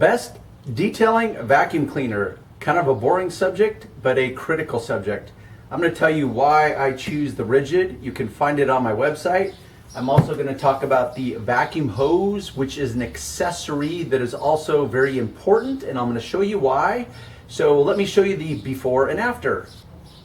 best detailing vacuum cleaner. Kind of a boring subject, but a critical subject. I'm going to tell you why I choose the Ridgid. You can find it on my website. I'm also going to talk about the vacuum hose, which is an accessory that is also very important, and I'm going to show you why. So let me show you the before and after.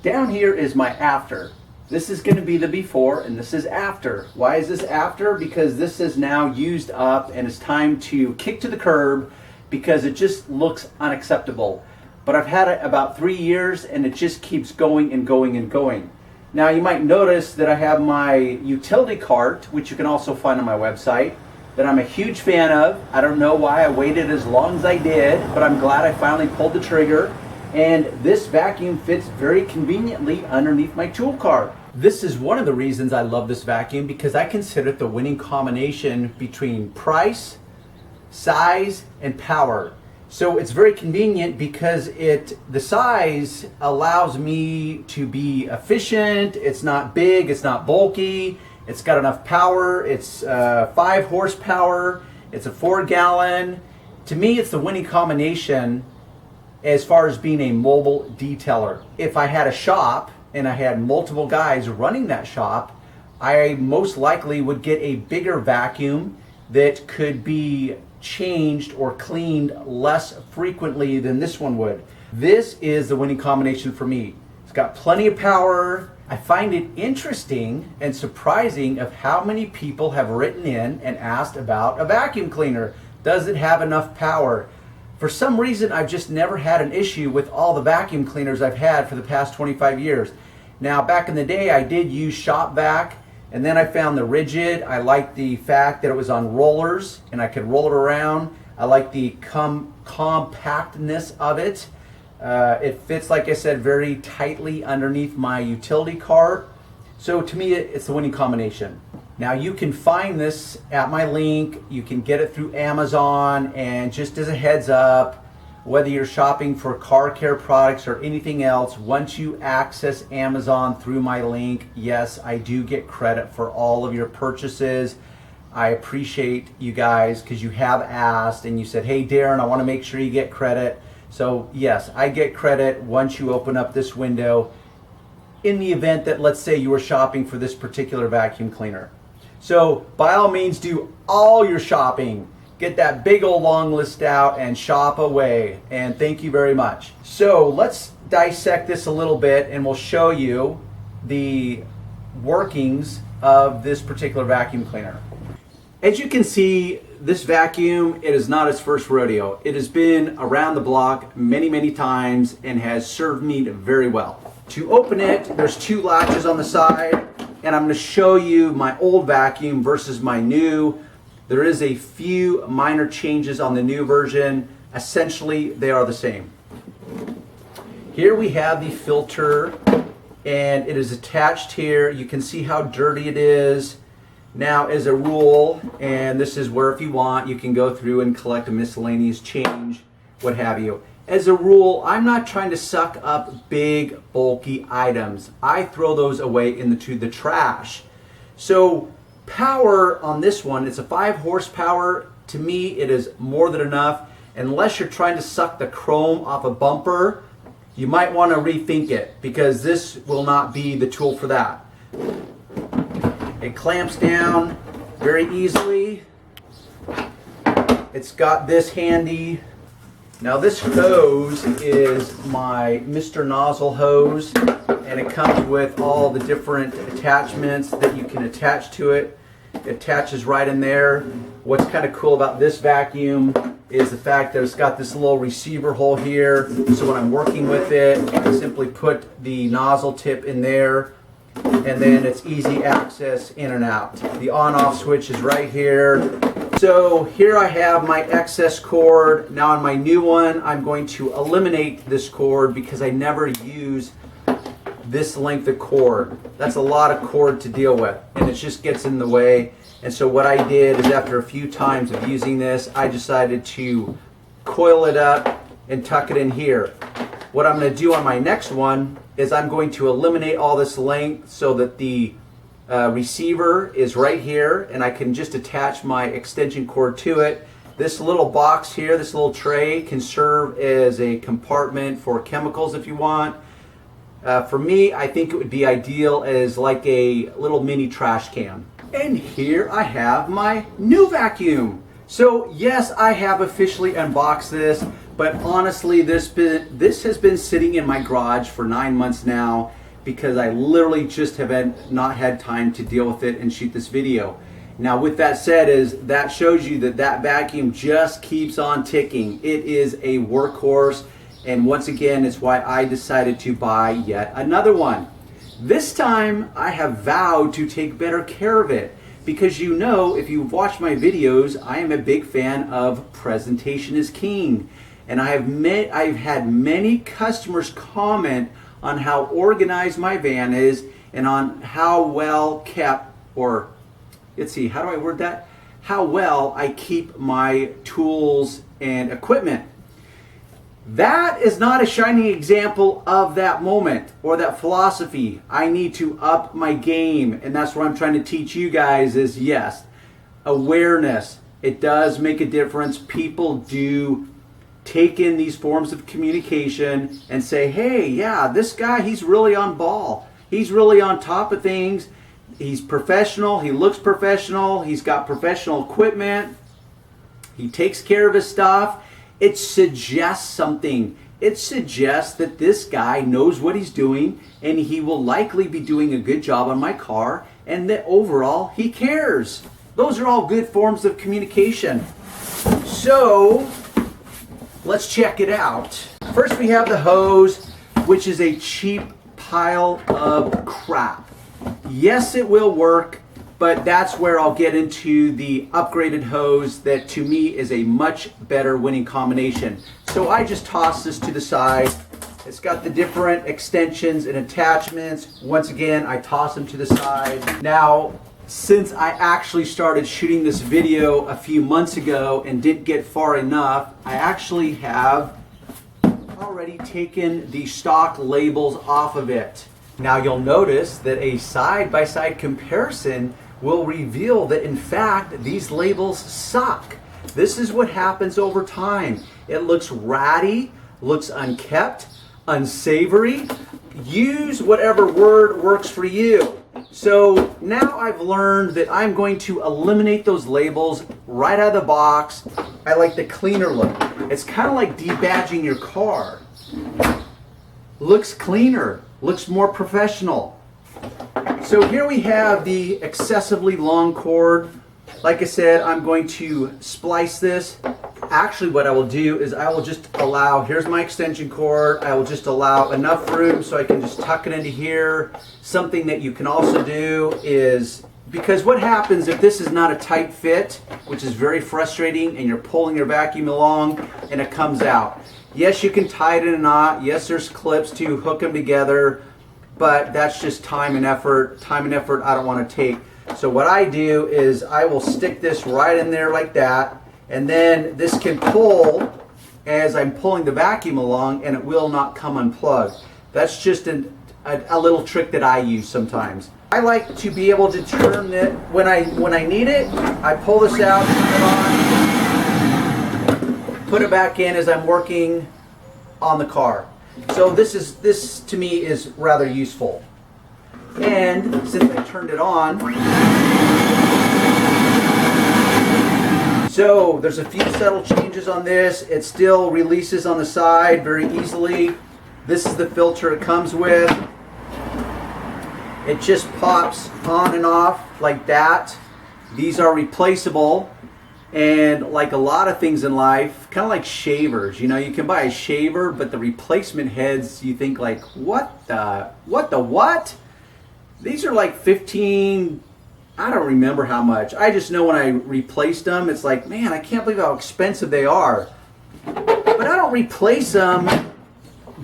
Down here is my after. This is going to be the before and this is after. Why is this after? Because this is now used up and it's time to kick to the curb because it just looks unacceptable. But I've had it about 3 years and it just keeps going and going and going. Now you might notice that I have my utility cart, which you can also find on my website, that I'm a huge fan of. I don't know why I waited as long as I did, but I'm glad I finally pulled the trigger. And this vacuum fits very conveniently underneath my tool cart. This is one of the reasons I love this vacuum, because I consider it the winning combination between price, size, and power. So it's very convenient because the size allows me to be efficient. It's not big, it's not bulky, it's got enough power, it's 5 horsepower, it's a 4-gallon. To me, it's the winning combination as far as being a mobile detailer. If I had a shop and I had multiple guys running that shop, I most likely would get a bigger vacuum that could be changed or cleaned less frequently than this one would. This is the winning combination for me. It's got plenty of power. I find it interesting and surprising of how many people have written in and asked about a vacuum cleaner. Does it have enough power? For some reason, I've just never had an issue with all the vacuum cleaners I've had for the past 25 years. Now, back in the day, I did use shop vac, and then I found the Ridgid. I liked the fact that it was on rollers, and I could roll it around. I like the compactness of it. It fits, like I said, very tightly underneath my utility cart. So to me, it's the winning combination. Now you can find this at my link. You can get it through Amazon, and just as a heads up, whether you're shopping for car care products or anything else, once you access Amazon through my link, yes, I do get credit for all of your purchases. I appreciate you guys because you have asked and you said, hey Darren, I want to make sure you get credit. So yes, I get credit once you open up this window in the event that, let's say, you were shopping for this particular vacuum cleaner. So by all means, do all your shopping. Get that big old long list out and shop away. And thank you very much. So let's dissect this a little bit and we'll show you the workings of this particular vacuum cleaner. As you can see, this vacuum, it is not its first rodeo. It has been around the block many, many times and has served me very well. To open it, there's 2 latches on the side, and I'm going to show you my old vacuum versus my new. There is a few minor changes on the new version. Essentially, they are the same. Here we have the filter, and it is attached here. You can see how dirty it is. Now, as a rule, and this is where if you want, you can go through and collect a miscellaneous change, what have you. As a rule, I'm not trying to suck up big, bulky items. I throw those away into the trash. So power on this one, it's a 5 horsepower. To me, it is more than enough. Unless you're trying to suck the chrome off a bumper, you might want to rethink it because this will not be the tool for that. It clamps down very easily. It's got this handy. Now this hose is my Mr. Nozzle hose, and it comes with all the different attachments that you can attach to it. It attaches right in there. What's kind of cool about this vacuum is the fact that it's got this little receiver hole here. So when I'm working with it, I simply put the nozzle tip in there, and then it's easy access in and out. The on-off switch is right here. So here I have my excess cord. Now on my new one, I'm going to eliminate this cord because I never use this length of cord. That's a lot of cord to deal with, and it just gets in the way. And so what I did is, after a few times of using this, I decided to coil it up and tuck it in here. What I'm going to do on my next one is I'm going to eliminate all this length so that the receiver is right here, and I can just attach my extension cord to it, This little box here, this little tray, can serve as a compartment for chemicals if you want. For me, I think it would be ideal as like a little mini trash can. And here I have my new vacuum. So yes, I have officially unboxed this, but honestly, this has been sitting in my garage for 9 months now because I literally just have not had time to deal with it and shoot this video. Now with that said, that shows you that vacuum just keeps on ticking. It is a workhorse, and once again, it's why I decided to buy yet another one. This time I have vowed to take better care of it because, you know, if you've watched my videos, I am a big fan of presentation is king. And I've had many customers comment on how organized my van is and on how well kept, or let's see, how do I word that? How well I keep my tools and equipment. That is not a shining example of that moment or that philosophy. I need to up my game, and that's what I'm trying to teach you guys is, yes, awareness. It does make a difference. People do take in these forms of communication and say, hey, yeah, this guy, he's really on ball. He's really on top of things. He's professional. He looks professional. He's got professional equipment. He takes care of his stuff. It suggests something. It suggests that this guy knows what he's doing and he will likely be doing a good job on my car and that overall he cares. Those are all good forms of communication. So let's check it out. First we have the hose, which is a cheap pile of crap. Yes, it will work, but that's where I'll get into the upgraded hose that to me is a much better winning combination. So I just toss this to the side. It's got the different extensions and attachments. Once again, I toss them to the side. Now, since I actually started shooting this video a few months ago and didn't get far enough, I actually have already taken the stock labels off of it. Now you'll notice that a side-by-side comparison will reveal that in fact these labels suck. This is what happens over time. It looks ratty, looks unkept, unsavory. Use whatever word works for you. So now I've learned that I'm going to eliminate those labels right out of the box. I like the cleaner look. It's kind of like debadging your car. Looks cleaner, looks more professional. So here we have the excessively long cord. Like I said, I'm going to splice this. Actually, what I will do is I will just allow, here's my extension cord. I will just allow enough room so I can just tuck it into here. Something that you can also do is, because what happens if this is not a tight fit, which is very frustrating, and you're pulling your vacuum along and it comes out. Yes, you can tie it in a knot. Yes, there's clips to hook them together. But that's just time and effort I don't want to take. So what I do is I will stick this right in there like that, and then this can pull as I'm pulling the vacuum along and it will not come unplugged. That's just a little trick that I use sometimes. I like to be able to turn it when I need it. I pull this out, turn it on, put it back in as I'm working on the car. So this to me is rather useful. And since I turned it on, so there's a few subtle changes on this. It still releases on the side very easily. This is the filter it comes with. It just pops on and off like that. These are replaceable. And like a lot of things in life, kind of like shavers, you know, you can buy a shaver, but the replacement heads, you think like, what? These are like 15, I don't remember how much. I just know when I replaced them, it's like, man, I can't believe how expensive they are. But I don't replace them,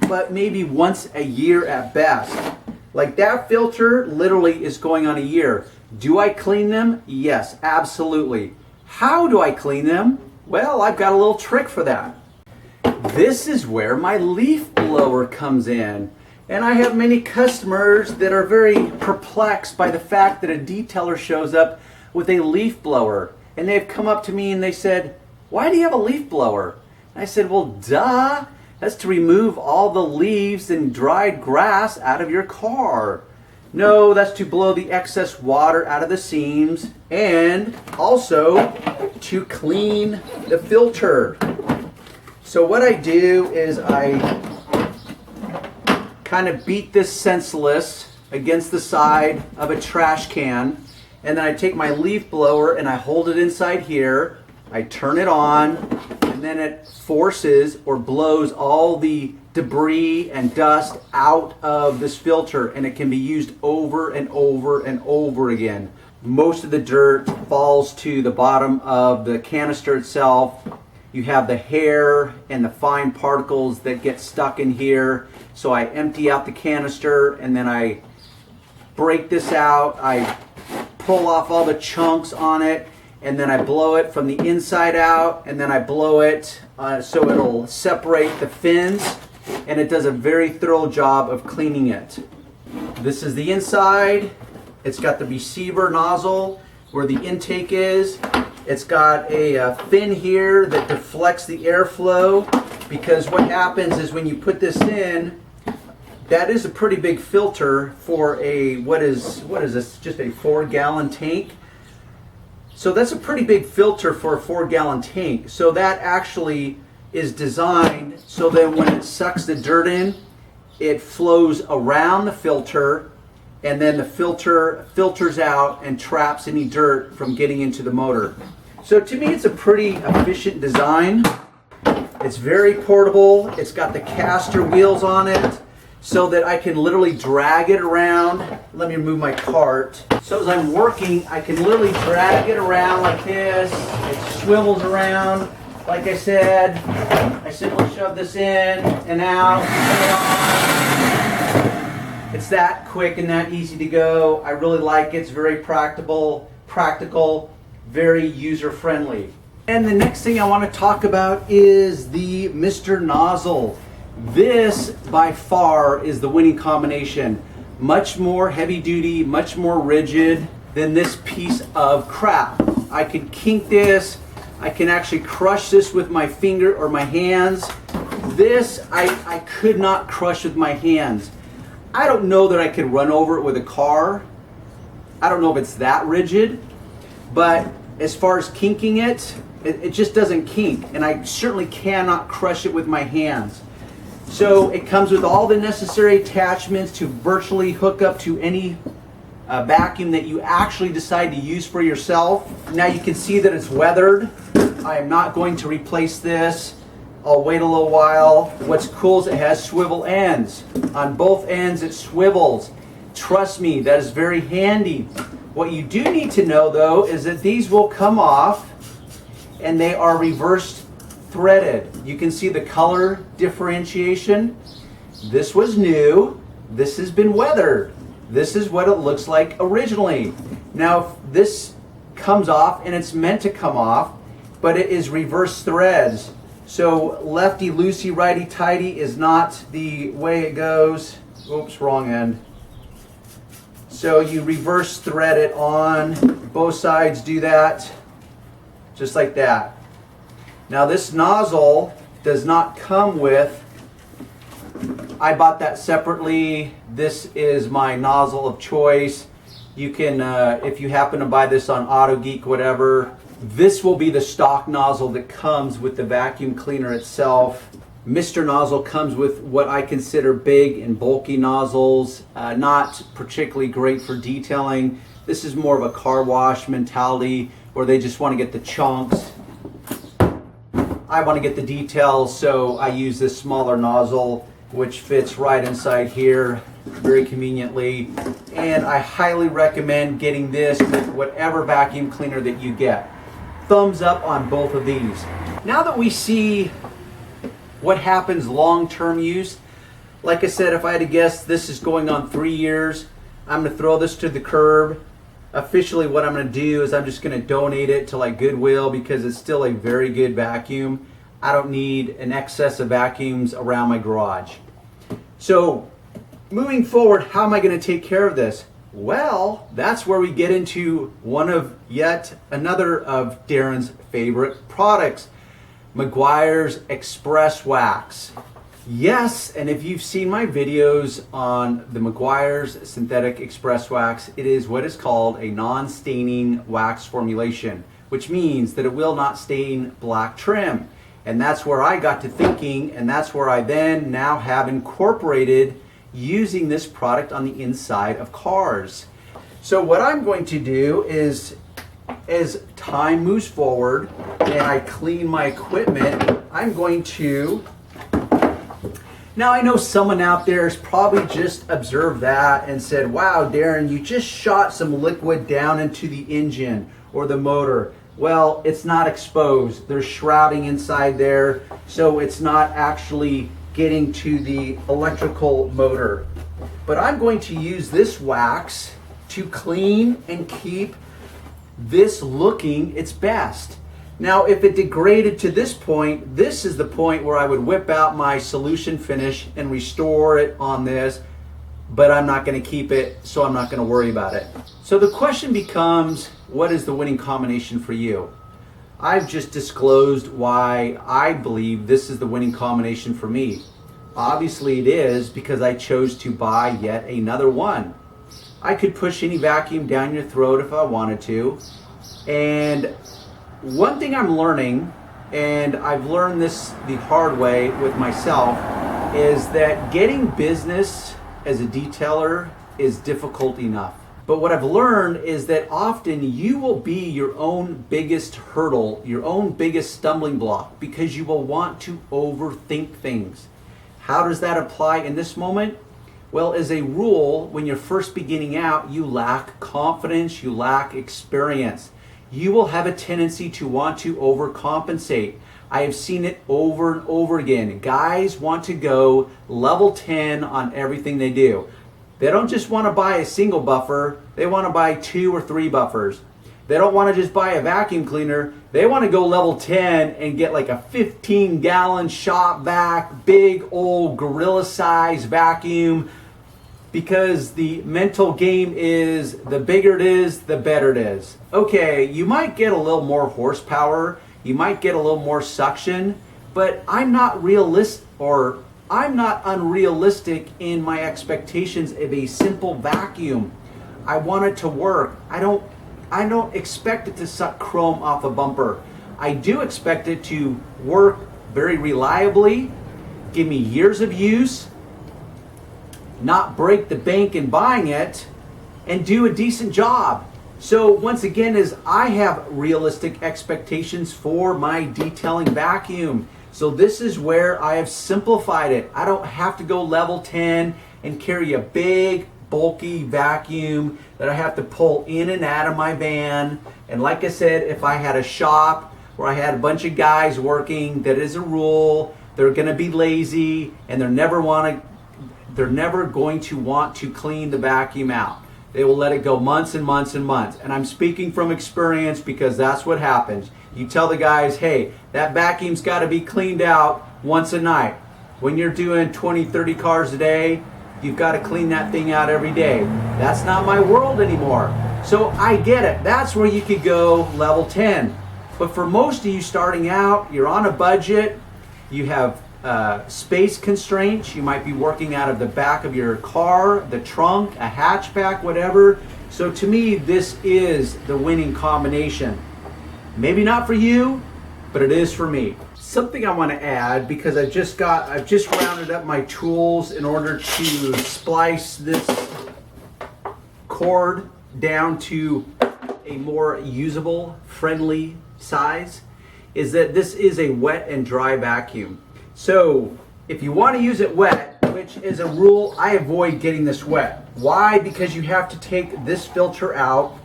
but maybe once a year at best. Like that filter literally is going on a year. Do I clean them? Yes, absolutely. How do I clean them? Well, I've got a little trick for that. This is where my leaf blower comes in. And I have many customers that are very perplexed by the fact that a detailer shows up with a leaf blower. And they've come up to me and they said, why do you have a leaf blower? And I said, well, duh, that's to remove all the leaves and dried grass out of your car. No, that's to blow the excess water out of the seams and also to clean the filter. So what I do is I kind of beat this senseless against the side of a trash can, and then I take my leaf blower and I hold it inside here, I turn it on, and then it forces or blows all the debris and dust out of this filter, and it can be used over and over and over again. Most of the dirt falls to the bottom of the canister itself. You have the hair and the fine particles that get stuck in here. So I empty out the canister and then I break this out. I pull off all the chunks on it, and then I blow it from the inside out, and then I blow it so it'll separate the fins, and it does a very thorough job of cleaning it. This is the inside. It's got the receiver nozzle where the intake is. It's got a fin here that deflects the airflow, because what happens is when you put this in, that is a pretty big filter for a, what is this, just a 4-gallon tank. So that's a pretty big filter for a 4-gallon tank. So that actually is designed so that when it sucks the dirt in, it flows around the filter, and then the filter filters out and traps any dirt from getting into the motor. So to me, it's a pretty efficient design. It's very portable. It's got the caster wheels on it so that I can literally drag it around. Let me remove my cart. So as I'm working, I can literally drag it around like this. It swivels around. Like I said, I simply shove this in and out. It's that quick and that easy to go. I really like it. It's very practical, very user-friendly. And the next thing I want to talk about is the Mr. Nozzle. This, by far, is the winning combination. Much more heavy-duty, much more rigid than this piece of crap. I can kink this. I can actually crush this with my finger or my hands. This, I could not crush with my hands. I don't know that I could run over it with a car. I don't know if it's that rigid, but as far as kinking it, it just doesn't kink, and I certainly cannot crush it with my hands. So it comes with all the necessary attachments to virtually hook up to any vacuum that you actually decide to use for yourself. Now you can see that it's weathered. I am not going to replace this. I'll wait a little while. What's cool is it has swivel ends. On both ends it swivels. Trust me, that is very handy. What you do need to know though is that these will come off and they are reverse threaded. You can see the color differentiation. This was new. This has been weathered. This is what it looks like originally. Now this comes off, and it's meant to come off, but it is reverse threads. So lefty loosey, righty tighty is not the way it goes. Oops, wrong end. So you reverse thread it on. Both sides do that, just like that. Now this nozzle does not come with, I bought that separately. This is my nozzle of choice. You can, if you happen to buy this on AutoGeek, whatever, this will be the stock nozzle that comes with the vacuum cleaner itself. Mr. Nozzle comes with what I consider big and bulky nozzles, not particularly great for detailing. This is more of a car wash mentality where they just want to get the chunks. I want to get the details, so I use this smaller nozzle, which fits right inside here very conveniently. And I highly recommend getting this with whatever vacuum cleaner that you get. Thumbs up on both of these. Now that we see what happens long-term use, like I said, if I had to guess, this is going on 3 years. I'm going to throw this to the curb. Officially what I'm going to do is I'm just going to donate it to like Goodwill, because it's still a very good vacuum. I don't need an excess of vacuums around my garage. So moving forward, how am I going to take care of this? Well, that's where we get into one of yet another of Darren's favorite products. Meguiar's Express Wax. Yes, and if you've seen my videos on the Meguiar's Synthetic Express Wax, it is what is called a non-staining wax formulation, which means that it will not stain black trim. And that's where I got to thinking, and that's where I then now have incorporated using this product on the inside of cars. So what I'm going to do is, as time moves forward and I clean my equipment, I'm going to... Now I know someone out there has probably just observed that and said, wow, Darren, you just shot some liquid down into the engine or the motor. Well, it's not exposed. There's shrouding inside there, so it's not actually getting to the electrical motor. But I'm going to use this wax to clean and keep this looking its best. Now, if it degraded to this point, this is the point where I would whip out my solution finish and restore it on this, but I'm not going to keep it, so I'm not going to worry about it. So the question becomes, what is the winning combination for you? I've just disclosed why I believe this is the winning combination for me. Obviously it is, because I chose to buy yet another one. I could push any vacuum down your throat if I wanted to. And one thing I'm learning, and I've learned this the hard way with myself, is that getting business as a detailer is difficult enough. But what I've learned is that often you will be your own biggest hurdle, your own biggest stumbling block, because you will want to overthink things. How does that apply in this moment? Well, as a rule, when you're first beginning out, you lack confidence, you lack experience. You will have a tendency to want to overcompensate. I have seen it over and over again. Guys want to go level 10 on everything they do. They don't just want to buy a single buffer, they want to buy 2 or 3 buffers. They don't want to just buy a vacuum cleaner, they want to go level 10 and get like a 15-gallon shop vac, big old gorilla size vacuum, because the mental game is the bigger it is, the better it is. Okay, you might get a little more horsepower, you might get a little more suction, but I'm not unrealistic in my expectations of a simple vacuum. I want it to work. I don't expect it to suck chrome off a bumper. I do expect it to work very reliably, give me years of use, not break the bank in buying it, and do a decent job. So once again, as I have realistic expectations for my detailing vacuum. So this is where I have simplified it. I don't have to go level 10 and carry a big, bulky vacuum that I have to pull in and out of my van. And like I said, if I had a shop where I had a bunch of guys working, that is a rule, they're gonna be lazy and they're never going to want to clean the vacuum out. They will let it go months and months and months. And I'm speaking from experience because that's what happens. You tell the guys, hey, that vacuum's got to be cleaned out once a night. When you're doing 20, 30 cars a day, you've got to clean that thing out every day. That's not my world anymore. So I get it. That's where you could go level 10. But for most of you starting out, you're on a budget, you have space constraints, you might be working out of the back of your car, the trunk, a hatchback, whatever. So to me, this is the winning combination. Maybe not for you, but it is for me. Something I want to add, because I've just rounded up my tools in order to splice this cord down to a more usable, friendly size, is that this is a wet and dry vacuum. So if you want to use it wet, which is a rule, I avoid getting this wet. Why? Because you have to take this filter out,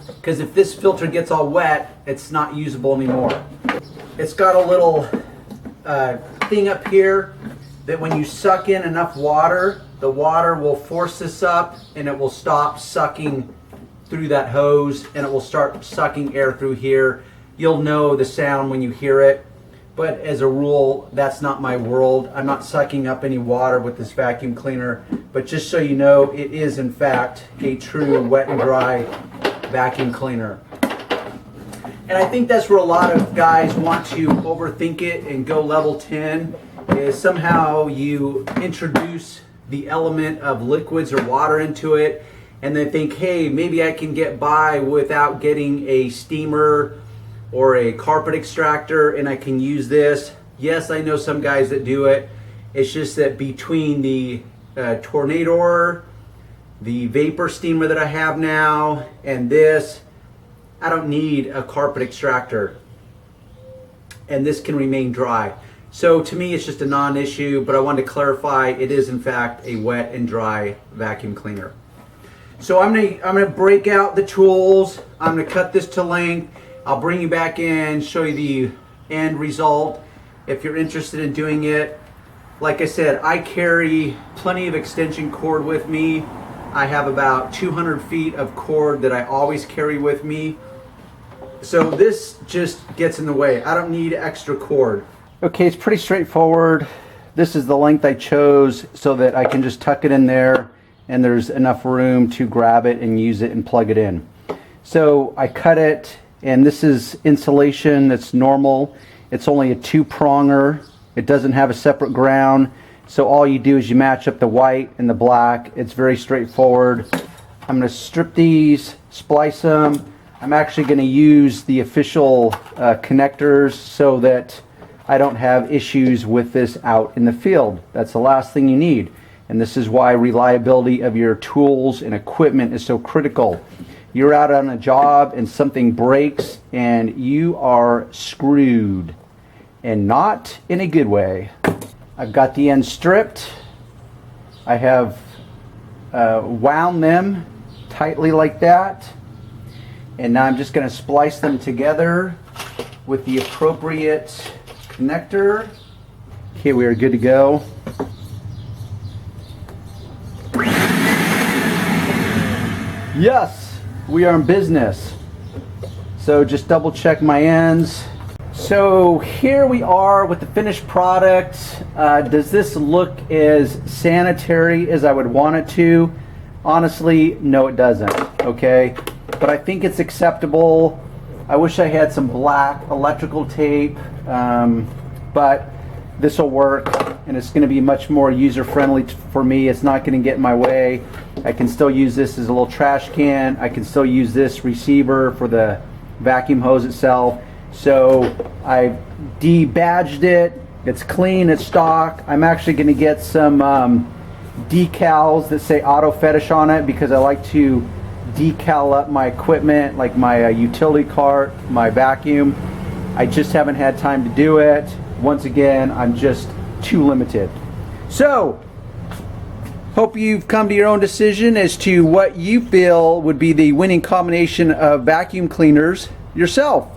because if this filter gets all wet, it's not usable anymore. It's got a little thing up here that when you suck in enough water, the water will force this up and it will stop sucking through that hose and it will start sucking air through here. You'll know the sound when you hear it. But as a rule, that's not my world. I'm not sucking up any water with this vacuum cleaner. But just so you know, it is in fact a true wet and dry vacuum cleaner. And I think that's where a lot of guys want to overthink it and go level 10, is somehow you introduce the element of liquids or water into it and then think, hey, maybe I can get by without getting a steamer or a carpet extractor and I can use this. Yes, I know some guys that do it. It's just that between the Tornador, the vapor steamer that I have now, and this, I don't need a carpet extractor. And this can remain dry. So to me, it's just a non-issue, but I wanted to clarify it is in fact a wet and dry vacuum cleaner. So I'm gonna break out the tools. I'm gonna cut this to length. I'll bring you back in, show you the end result if you're interested in doing it. Like I said, I carry plenty of extension cord with me. I have about 200 feet of cord that I always carry with me. So this just gets in the way. I don't need extra cord. Okay, it's pretty straightforward. This is the length I chose so that I can just tuck it in there and there's enough room to grab it and use it and plug it in. So I cut it, and this is insulation that's normal. It's only a 2-pronger. It doesn't have a separate ground. So all you do is you match up the white and the black. It's very straightforward. I'm going to strip these, splice them. I'm actually going to use the official connectors so that I don't have issues with this out in the field. That's the last thing you need. And this is why reliability of your tools and equipment is so critical. You're out on a job and something breaks and you are screwed, and not in a good way. I've got the ends stripped. I have wound them tightly like that. And now I'm just going to splice them together with the appropriate connector. Okay, we are good to go. Yes, we are in business. So just double check my ends. So here we are with the finished product. Does this look as sanitary as I would want it to? Honestly, no it doesn't, okay? But I think it's acceptable. I wish I had some black electrical tape, but this will work, and it's going to be much more user-friendly for me. It's not going to get in my way. I can still use this as a little trash can. I can still use this receiver for the vacuum hose itself. So I've debadged it. It's clean, it's stock. I'm actually going to get some decals that say Auto Fetish on it, because I like to decal up my equipment, like my utility cart, my vacuum. I just haven't had time to do it. Once again, I'm just too limited. So, hope you've come to your own decision as to what you feel would be the winning combination of vacuum cleaners yourself.